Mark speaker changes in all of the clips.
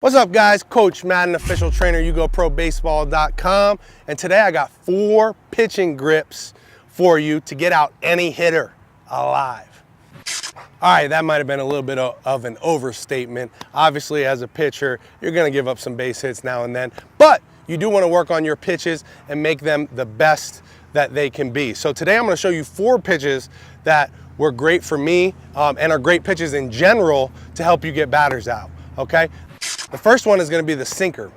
Speaker 1: What's up, guys? Coach Madden, official trainer, YouGoProBaseball.com. And today I got 4 pitching grips for you to get out any hitter alive. All right, that might have been a little bit of an overstatement. Obviously, as a pitcher, you're gonna give up some base hits now and then, but you do wanna work on your pitches and make them the best that they can be. So today I'm gonna show you 4 pitches that were great for me and are great pitches in general to help you get batters out, okay? The first one is going to be the sinker.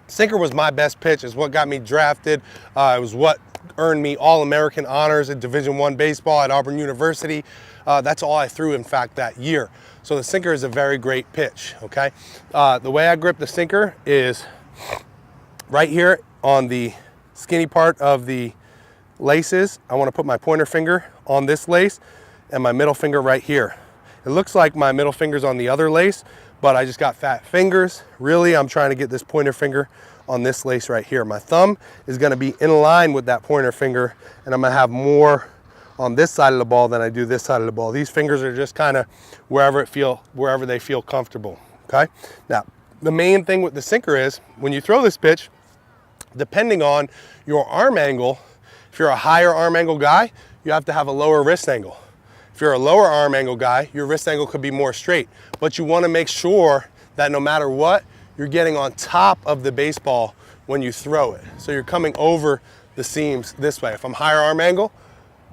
Speaker 1: Sinker was my best pitch. It's what got me drafted. It was what earned me All-American honors in Division I baseball at Auburn University. That's all I threw, in fact, that year. So the sinker is a very great pitch, okay? The way I grip the sinker is right here on the skinny part of the laces. I want to put my pointer finger on this lace and my middle finger right here. It looks like my middle finger's on the other lace, but I just got fat fingers. Really, I'm trying to get this pointer finger on this lace right here. My thumb is gonna be in line with that pointer finger, and I'm gonna have more on this side of the ball than I do this side of the ball. These fingers are just kind of wherever they feel comfortable, okay? Now, the main thing with the sinker is, when you throw this pitch, depending on your arm angle, if you're a higher arm angle guy, you have to have a lower wrist angle. If you're a lower arm angle guy, your wrist angle could be more straight, but you want to make sure that no matter what, you're getting on top of the baseball when you throw it. So you're coming over the seams this way. If I'm higher arm angle,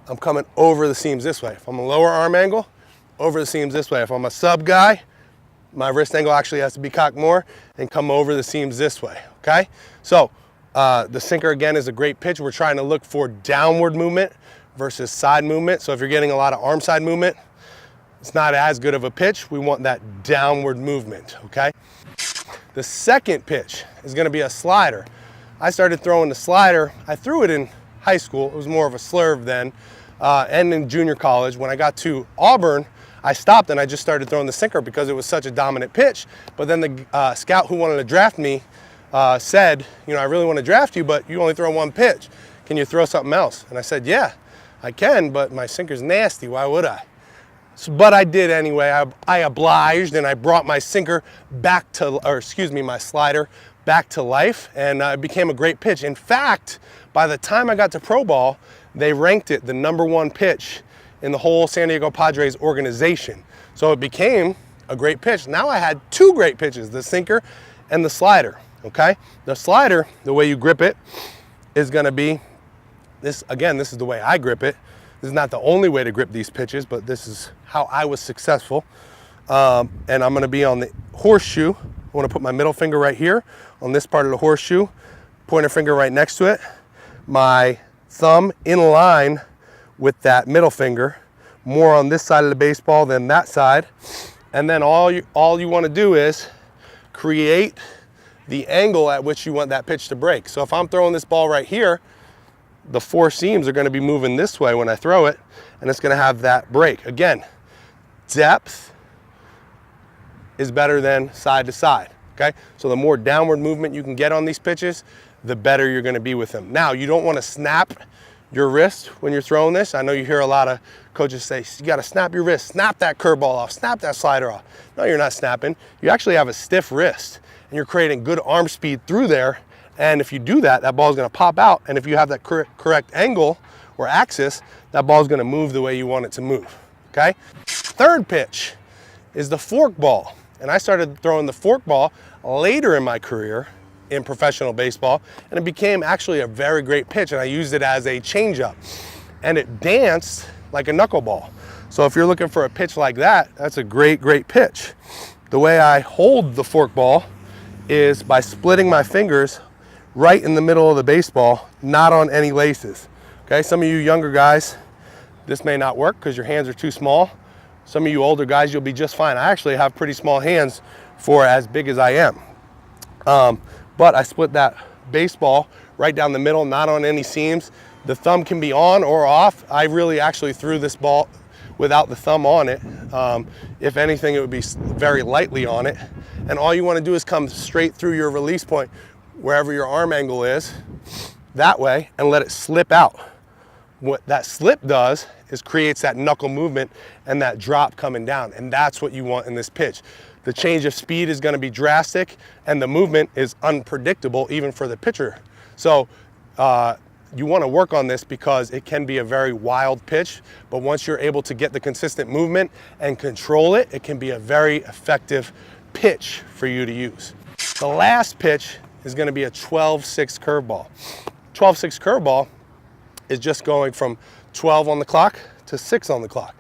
Speaker 1: I'm coming over the seams this way. If I'm a lower arm angle, over the seams this way. If I'm a sub guy, my wrist angle actually has to be cocked more and come over the seams this way, okay? So the sinker, again, is a great pitch. We're trying to look for downward movement versus side movement. So if you're getting a lot of arm side movement, it's not as good of a pitch. We want that downward movement, okay? The second pitch is gonna be a slider. I started throwing the slider. I threw it in high school. It was more of a slurve then, and in junior college. When I got to Auburn, I stopped and I just started throwing the sinker because it was such a dominant pitch. But then the scout who wanted to draft me said, you know, I really want to draft you, but you only throw 1 pitch. Can you throw something else? And I said, yeah, I can, but my sinker's nasty. Why would I? So, but I did anyway. I obliged, and I brought my sinker back to, or excuse me, my slider back to life, and it became a great pitch. In fact, by the time I got to pro ball, they ranked it the #1 pitch in the whole San Diego Padres organization. So it became a great pitch. Now I had 2 great pitches, the sinker and the slider, okay? The slider, the way you grip it, is gonna be this. Again, this is the way I grip it. This is not the only way to grip these pitches, but this is how I was successful. And I'm gonna be on the horseshoe. I wanna put my middle finger right here on this part of the horseshoe, pointer finger right next to it, my thumb in line with that middle finger, more on this side of the baseball than that side. And then all you wanna do is create the angle at which you want that pitch to break. So if I'm throwing this ball right here, the 4 seams are going to be moving this way when I throw it, and it's going to have that break. Again, depth is better than side to side, okay? So the more downward movement you can get on these pitches, the better you're going to be with them. Now, you don't want to snap your wrist when you're throwing this. I know you hear a lot of coaches say, you got to snap your wrist, snap that curveball off, snap that slider off. No, you're not snapping. You actually have a stiff wrist, and you're creating good arm speed through there. And if you do that, that ball is going to pop out. And if you have that correct angle or axis, that ball is going to move the way you want it to move, okay? Third pitch is the fork ball. And I started throwing the fork ball later in my career in professional baseball, and it became actually a very great pitch, and I used it as a changeup. And it danced like a knuckleball. So if you're looking for a pitch like that, that's a great, great pitch. The way I hold the fork ball is by splitting my fingers right in the middle of the baseball, not on any laces. Okay, some of you younger guys, this may not work because your hands are too small. Some of you older guys, you'll be just fine. I actually have pretty small hands for as big as I am. But I split that baseball right down the middle, not on any seams. The thumb can be on or off. I really actually threw this ball without the thumb on it. If anything, it would be very lightly on it. And all you want to do is come straight through your release point, wherever your arm angle is, that way, and let it slip out. What that slip does is creates that knuckle movement and that drop coming down, and that's what you want in this pitch. the change of speed is gonna be drastic, and the movement is unpredictable even for the pitcher. So you wanna work on this because it can be a very wild pitch, but once you're able to get the consistent movement and control it, it can be a very effective pitch for you to use. The last pitch is gonna be a 12-6 curveball. 12-6 curveball is just going from 12 on the clock to 6 on the clock.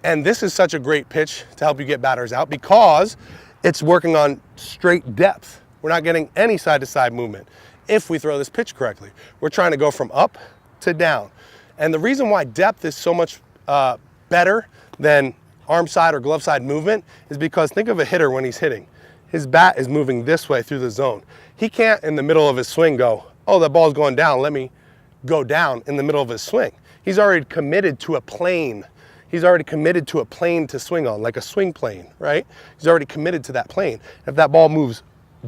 Speaker 1: And this is such a great pitch to help you get batters out because it's working on straight depth. We're not getting any side-to-side movement if we throw this pitch correctly. We're trying to go from up to down. And the reason why depth is so much better than arm side or glove side movement is because think of a hitter when he's hitting. His bat is moving this way through the zone. He can't in the middle of his swing go, oh, that ball's going down, let me go down in the middle of his swing. He's already committed to a plane. He's already committed to a plane to swing on, like a swing plane, right? He's already committed to that plane. If that ball moves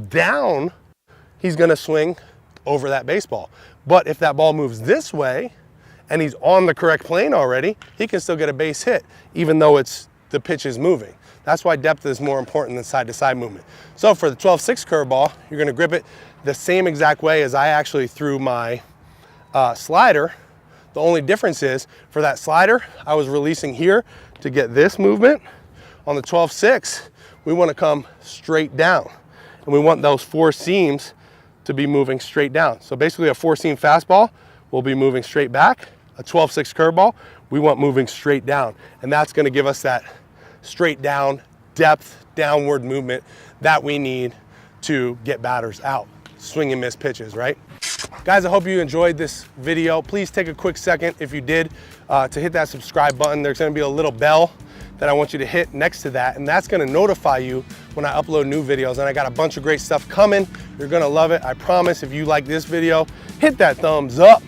Speaker 1: down, he's gonna swing over that baseball. But if that ball moves this way and he's on the correct plane already, he can still get a base hit, even though the pitch is moving. That's why depth is more important than side-to-side movement. So for the 12-6 curveball, you're gonna grip it the same exact way as I actually threw my slider. The only difference is for that slider, I was releasing here to get this movement. On the 12-6, we wanna come straight down. And we want those four seams to be moving straight down. So basically a 4-seam fastball will be moving straight back. A 12-6 curveball, we want moving straight down. And that's gonna give us that straight down, depth, downward movement that we need to get batters out. Swing and miss pitches, right? Guys, I hope you enjoyed this video. Please take a quick second, if you did, to hit that subscribe button. There's gonna be a little bell that I want you to hit next to that, and that's gonna notify you when I upload new videos. And I got a bunch of great stuff coming. You're gonna love it, I promise. If you like this video, hit that thumbs up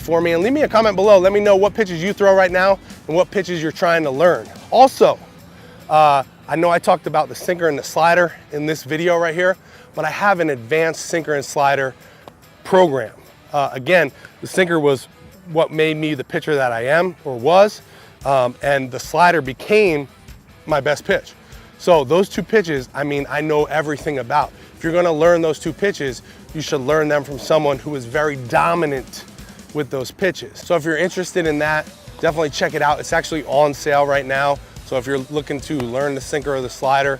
Speaker 1: for me and leave me a comment below. Let me know what pitches you throw right now and what pitches you're trying to learn. Also, I know I talked about the sinker and the slider in this video right here, but I have an advanced sinker and slider program. Again, the sinker was what made me the pitcher that I am or was, and the slider became my best pitch. So those two pitches, I mean, I know everything about. If you're gonna learn those two pitches, you should learn them from someone who is very dominant with those pitches. So if you're interested in that, definitely check it out. It's actually on sale right now. So if you're looking to learn the sinker or the slider,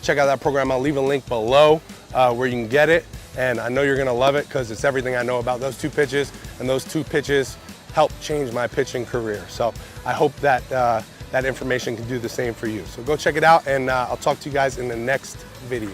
Speaker 1: check out that program. I'll leave a link below where you can get it. And I know you're gonna love it because it's everything I know about those two pitches, and those two pitches helped change my pitching career. So I hope that that information can do the same for you. So go check it out, and I'll talk to you guys in the next video.